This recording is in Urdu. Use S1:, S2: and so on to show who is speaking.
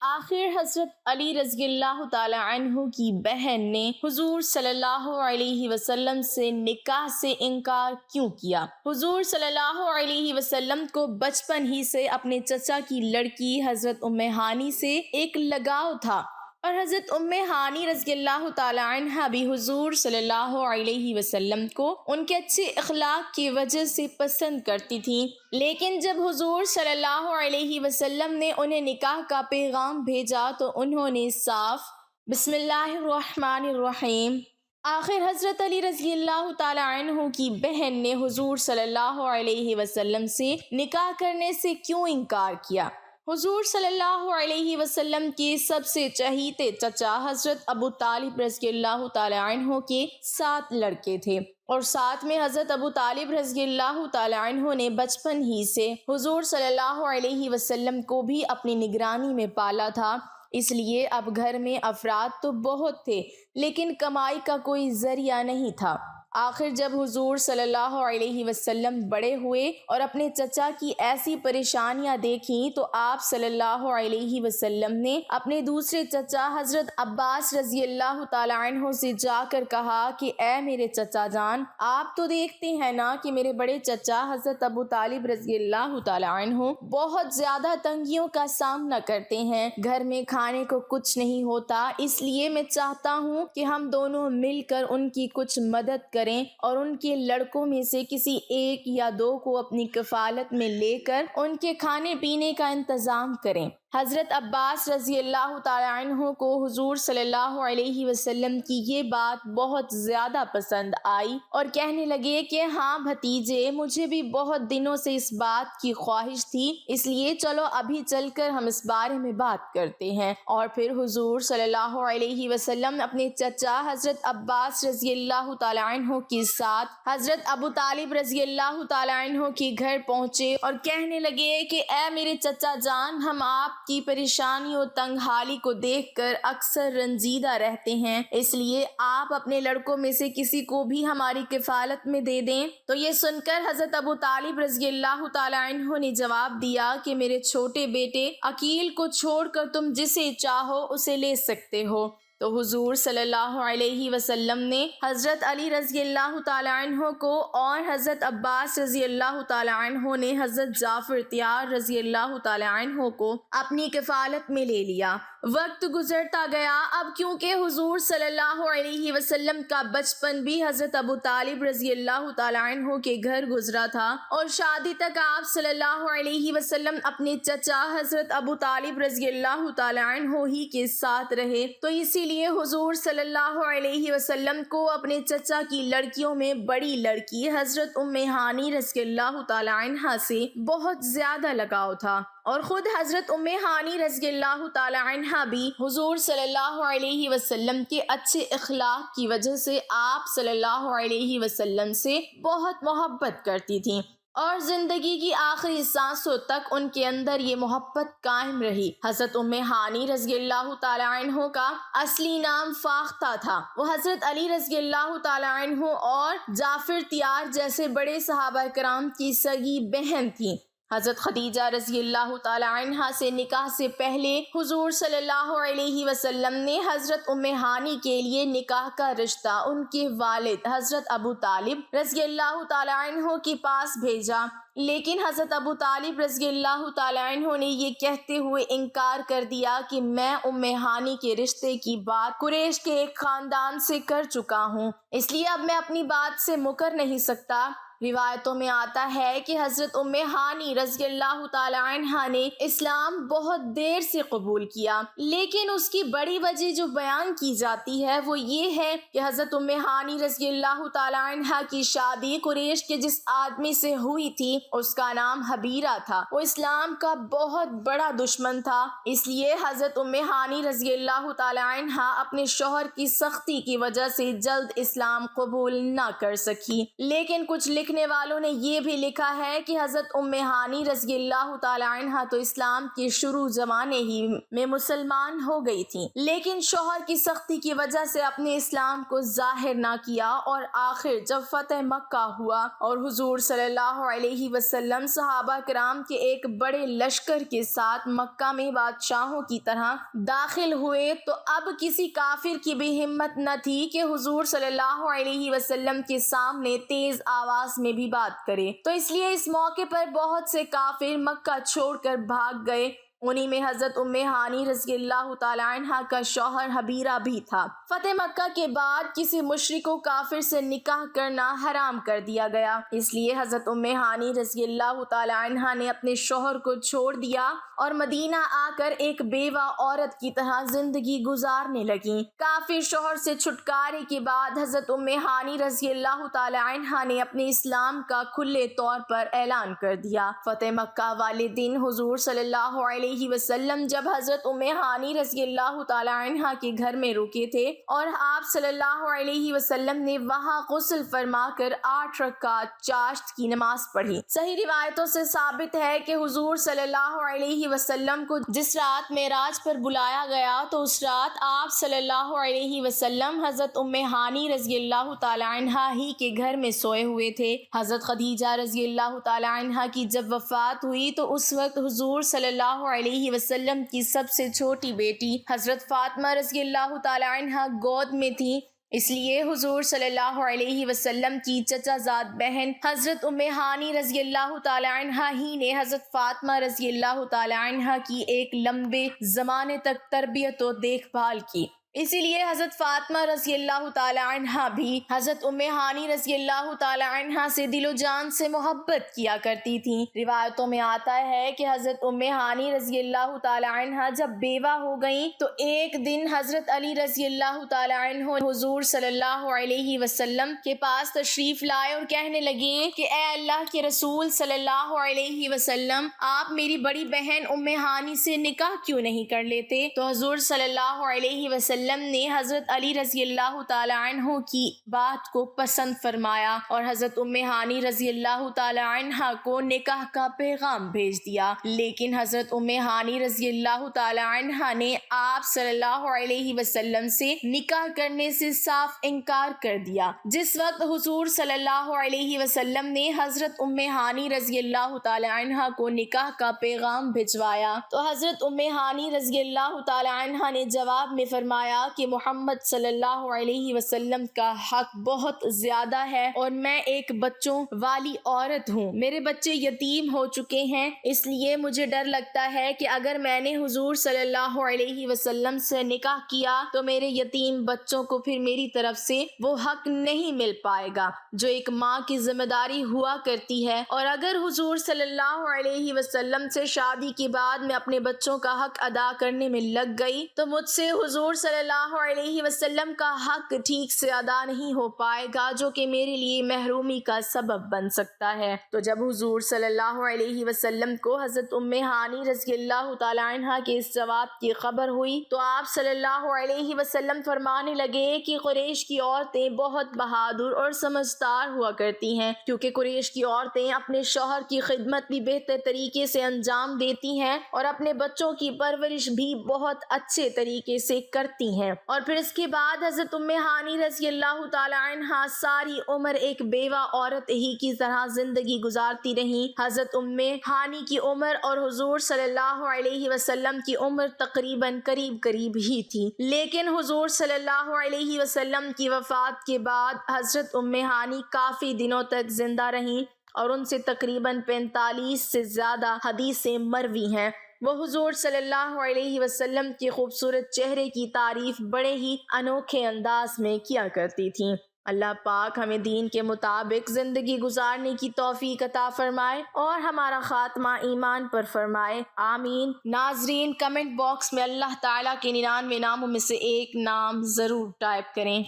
S1: آخر حضرت علی رضی اللہ تعالی عنہ کی بہن نے حضور صلی اللہ علیہ وسلم سے نکاح سے انکار کیوں کیا؟ حضور صلی اللہ علیہ وسلم کو بچپن ہی سے اپنے چچا کی لڑکی حضرت ام ہانی سے ایک لگاؤ تھا، اور حضرت ام ہانی رضی اللہ تعالی عنہ بھی حضور صلی اللہ علیہ وسلم کو ان کے اچھے اخلاق کی وجہ سے پسند کرتی تھیں۔ لیکن جب حضور صلی اللہ علیہ وسلم نے انہیں نکاح کا پیغام بھیجا تو انہوں نے صاف بسم اللہ الرحمن الرحیم۔ آخر حضرت علی رضی اللہ تعالی عنہ کی بہن نے حضور صلی اللہ علیہ وسلم سے نکاح کرنے سے کیوں انکار کیا؟ حضور صلی اللہ علیہ وسلم کے سب سے چہیتے چچا حضرت ابو طالب رضی اللہ تعالی عنہ کے 7 لڑکے تھے، اور ساتھ میں حضرت ابو طالب رضی اللہ تعالی عنہ نے بچپن ہی سے حضور صلی اللہ علیہ وسلم کو بھی اپنی نگرانی میں پالا تھا۔ اس لیے اب گھر میں افراد تو بہت تھے لیکن کمائی کا کوئی ذریعہ نہیں تھا۔ آخر جب حضور صلی اللہ علیہ وسلم بڑے ہوئے اور اپنے چچا کی ایسی پریشانیاں دیکھیں تو آپ صلی اللہ علیہ وسلم نے اپنے دوسرے چچا حضرت عباس رضی اللہ تعالی عنہ سے جا کر کہا کہ اے میرے چچا جان، آپ تو دیکھتے ہیں نا کہ میرے بڑے چچا حضرت ابو طالب رضی اللہ تعالی عنہ بہت زیادہ تنگیوں کا سامنا کرتے ہیں، گھر میں کھانے کو کچھ نہیں ہوتا، اس لیے میں چاہتا ہوں کہ ہم دونوں مل کر ان کی کچھ مدد کریں اور ان کے لڑکوں میں سے کسی 1 یا 2 کو اپنی کفالت میں لے کر ان کے کھانے پینے کا انتظام کریں۔ حضرت عباس رضی اللہ تعالی عنہ کو حضور صلی اللہ علیہ وسلم کی یہ بات بہت زیادہ پسند آئی اور کہنے لگے کہ ہاں بھتیجے، مجھے بھی بہت دنوں سے اس بات کی خواہش تھی، اس لیے چلو ابھی چل کر ہم اس بارے میں بات کرتے ہیں۔ اور پھر حضور صلی اللہ علیہ وسلم اپنے چچا حضرت عباس رضی اللہ تعالی عنہ کے ساتھ حضرت ابو طالب رضی اللہ تعالی عنہ کے گھر پہنچے اور کہنے لگے کہ اے میرے چچا جان، ہم آپ کی پریشانی اور تنگ حالی کو دیکھ کر اکثر رنجیدہ رہتے ہیں، اس لیے آپ اپنے لڑکوں میں سے کسی کو بھی ہماری کفالت میں دے دیں۔ تو یہ سن کر حضرت ابو طالب رضی اللہ تعالی عنہ نے جواب دیا کہ میرے چھوٹے بیٹے عقیل کو چھوڑ کر تم جسے چاہو اسے لے سکتے ہو۔ تو حضور صلی اللہ علیہ وسلم نے حضرت علی رضی اللہ تعالی عنہ کو اور حضرت عباس رضی اللہ تعالی عنہ نے حضرت جعفر طیار رضی اللہ تعالی عنہ کو اپنی کفالت میں لے لیا۔ وقت گزرتا گیا، اب کیونکہ حضور صلی اللہ علیہ وسلم کا بچپن بھی حضرت ابو طالب رضی اللہ تعالی عنہ کے گھر گزرا تھا اور شادی تک آپ صلی اللہ علیہ وسلم اپنے چچا حضرت ابو طالب رضی اللہ تعالی عنہ ہی کے ساتھ رہے، تو اسی لیے حضور صلی اللہ علیہ وسلم کو اپنے چچا کی لڑکیوں میں بڑی لڑکی حضرت ام ہانی رضی اللہ تعالی عنہ سے بہت زیادہ لگاؤ تھا، اور خود حضرت ام ہانی رضی اللہ تعالی عنہ بھی حضور صلی اللہ علیہ وسلم کے اچھے اخلاق کی وجہ سے آپ صلی اللہ علیہ وسلم سے بہت محبت کرتی تھیں، اور زندگی کی آخری سانسوں تک ان کے اندر یہ محبت قائم رہی۔ حضرت ام ہانی رضی اللہ تعالی عنہ کا اصلی نام فاختہ تھا، وہ حضرت علی رضی اللہ تعالی عنہ اور جعفر طیار جیسے بڑے صحابہ کرام کی سگی بہن تھیں۔ حضرت خدیجہ رضی اللہ تعالی عنہا سے نکاح سے پہلے حضور صلی اللہ علیہ وسلم نے حضرت ام ہانی کے لیے نکاح کا رشتہ ان کے والد حضرت ابو طالب رضی اللہ تعالی عنہ کے پاس بھیجا، لیکن حضرت ابو طالب رضی اللہ تعالی عنہ نے یہ کہتے ہوئے انکار کر دیا کہ میں ام ہانی کے رشتے کی بات قریش کے ایک خاندان سے کر چکا ہوں، اس لیے اب میں اپنی بات سے مکر نہیں سکتا۔ روایتوں میں آتا ہے کہ حضرت ام ہانی رضی اللہ تعالی عنہا نے اسلام بہت دیر سے قبول کیا، لیکن اس کی بڑی وجہ جو بیان کی جاتی ہے وہ یہ ہے کہ حضرت ام ہانی رضی اللہ تعالی عنہا کی شادی قریش کے جس آدمی سے ہوئی تھی اس کا نام حبیرہ تھا، وہ اسلام کا بہت بڑا دشمن تھا، اس لیے حضرت ام ہانی رضی اللہ تعالی عنہا اپنے شوہر کی سختی کی وجہ سے جلد اسلام قبول نہ کر سکی۔ لیکن کچھ لکھنے والوں نے یہ بھی لکھا ہے کہ حضرت ام ہانی رضی اللہ تعالی عنہ تو اسلام کے شروع زمانے ہی میں مسلمان ہو گئی تھی، لیکن شوہر کی سختی کی وجہ سے اپنے اسلام کو ظاہر نہ کیا، اور آخر جب فتح مکہ ہوا اور حضور صلی اللہ علیہ وسلم صحابہ کرام کے ایک بڑے لشکر کے ساتھ مکہ میں بادشاہوں کی طرح داخل ہوئے، تو اب کسی کافر کی بھی ہمت نہ تھی کہ حضور صلی اللہ علیہ وسلم کے سامنے تیز آواز میں بھی بات کرے، تو اس لیے اس موقع پر بہت سے کافر مکہ چھوڑ کر بھاگ گئے۔ انہی میں حضرت ام ہانی رضی اللہ تعالی عنہ کا شوہر حبیرہ بھی تھا۔ فتح مکہ کے بعد کسی مشرک و کافر سے نکاح کرنا حرام کر دیا گیا، اس لیے حضرت ام ہانی رضی اللہ تعالی عنہ نے اپنے شوہر کو چھوڑ دیا اور مدینہ آ کر ایک بیوہ عورت کی طرح زندگی گزارنے لگیں۔ کافر شوہر سے چھٹکارے کے بعد حضرت ام ہانی رضی اللہ تعالی عنہ نے اپنے اسلام کا کھلے طور پر اعلان کر دیا۔ فتح مکہ والے دن حضور صلی اللہ علیہ وسلم جب حضرت ام ہانی رضی اللہ تعالی عنہ کے گھر میں رکے تھے اور آپ صلی اللہ علیہ وسلم نے وہاں غسل فرما کر 8 رکعات چاشت کی نماز پڑھی۔ صحیح روایتوں سے ثابت ہے کہ حضور صلی اللہ علیہ وسلم کو جس رات معراج پر بلایا گیا تو اس رات آپ صلی اللہ علیہ وسلم حضرت ام ہانی رضی اللہ تعالی عنہ ہی کے گھر میں سوئے ہوئے تھے۔ حضرت خدیجہ رضی اللہ تعالی عنہ کی جب وفات ہوئی تو اس وقت حضور صلی اللہ علیہ وسلم کی سب سے چھوٹی بیٹی حضرت فاطمہ رضی اللہ تعالی عنہ گود میں تھی، اس لیے حضور صلی اللہ علیہ وسلم کی چچا زاد بہن حضرت ام ہانی رضی اللہ تعالی عنہ ہی نے حضرت فاطمہ رضی اللہ تعالی عنہ کی ایک لمبے زمانے تک تربیت و دیکھ بھال کی، اسی لیے حضرت فاطمہ رضی اللہ تعالی عنہ بھی حضرت ام ہانی رضی اللہ تعالی عنہ سے دل و جان سے محبت کیا کرتی تھیں۔ روایتوں میں آتا ہے کہ حضرت ام ہانی رضی اللہ تعالی عنہ جب بیوہ ہو گئیں تو ایک دن حضرت علی رضی اللہ تعالی عنہ حضور صلی اللہ علیہ وسلم کے پاس تشریف لائے اور کہنے لگے کہ اے اللہ کے رسول صلی اللہ علیہ وسلم، آپ میری بڑی بہن ام ہانی سے نکاح کیوں نہیں کر لیتے؟ تو حضور صلی اللہ علیہ وسلم نے حضرت علی رضی اللہ تعالی عنہ کی بات کو پسند فرمایا اور حضرت ام ہانی رضی اللہ تعالی عنہ کو نکاح کا پیغام بھیج دیا، لیکن حضرت ام ہانی رضی اللہ تعالی عنہ نے آپ صلی اللہ علیہ وسلم سے نکاح کرنے سے صاف انکار کر دیا۔ جس وقت حضور صلی اللہ علیہ وسلم نے حضرت ام ہانی رضی اللہ تعالی عنہ کو نکاح کا پیغام بھجوایا تو حضرت ام ہانی رضی اللہ تعالی عنہ نے جواب میں فرمایا کہ محمد صلی اللہ علیہ وسلم کا حق بہت زیادہ ہے اور میں ایک بچوں والی عورت ہوں، میرے بچے یتیم ہو چکے ہیں، اس لیے مجھے ڈر لگتا ہے کہ اگر میں نے حضور صلی اللہ علیہ وسلم سے نکاح کیا تو میرے یتیم بچوں کو پھر میری طرف سے وہ حق نہیں مل پائے گا جو ایک ماں کی ذمہ داری ہوا کرتی ہے، اور اگر حضور صلی اللہ علیہ وسلم سے شادی کے بعد میں اپنے بچوں کا حق ادا کرنے میں لگ گئی تو مجھ سے حضور صلی اللہ علیہ وسلم کا حق ٹھیک سے ادا نہیں ہو پائے گا جو کہ میرے لیے محرومی کا سبب بن سکتا ہے۔ تو جب حضور صلی اللہ علیہ وسلم کو حضرت ام ہانی رضی اللہ تعالی عنہ کے اس جواب کی خبر ہوئی تو آپ صلی اللہ علیہ وسلم فرمانے لگے کہ قریش کی عورتیں بہت بہادر اور سمجھدار ہوا کرتی ہیں، کیونکہ قریش کی عورتیں اپنے شوہر کی خدمت بھی بہتر طریقے سے انجام دیتی ہیں اور اپنے بچوں کی پرورش بھی بہت اچھے طریقے سے کرتی ہیں۔ اور پھر اس کے بعد حضرت ام ہانی رضی اللہ تعالی عنہ ساری عمر ایک بیوہ عورت ہی کی طرح زندگی گزارتی رہیں۔ حضرت ام ہانی کی عمر اور حضور صلی اللہ علیہ وسلم کی عمر تقریباً قریب ہی تھی، لیکن حضور صلی اللہ علیہ وسلم کی وفات کے بعد حضرت ام ہانی کافی دنوں تک زندہ رہیں اور ان سے تقریباً 45 سے زیادہ حدیثیں مروی ہیں۔ وہ حضور صلی اللہ علیہ وسلم کے خوبصورت چہرے کی تعریف بڑے ہی انوکھے انداز میں کیا کرتی تھیں۔ اللہ پاک ہمیں دین کے مطابق زندگی گزارنے کی توفیق عطا فرمائے اور ہمارا خاتمہ ایمان پر فرمائے، آمین۔ ناظرین، کمنٹ باکس میں اللہ تعالیٰ کے 99 ناموں میں سے ایک نام ضرور ٹائپ کریں۔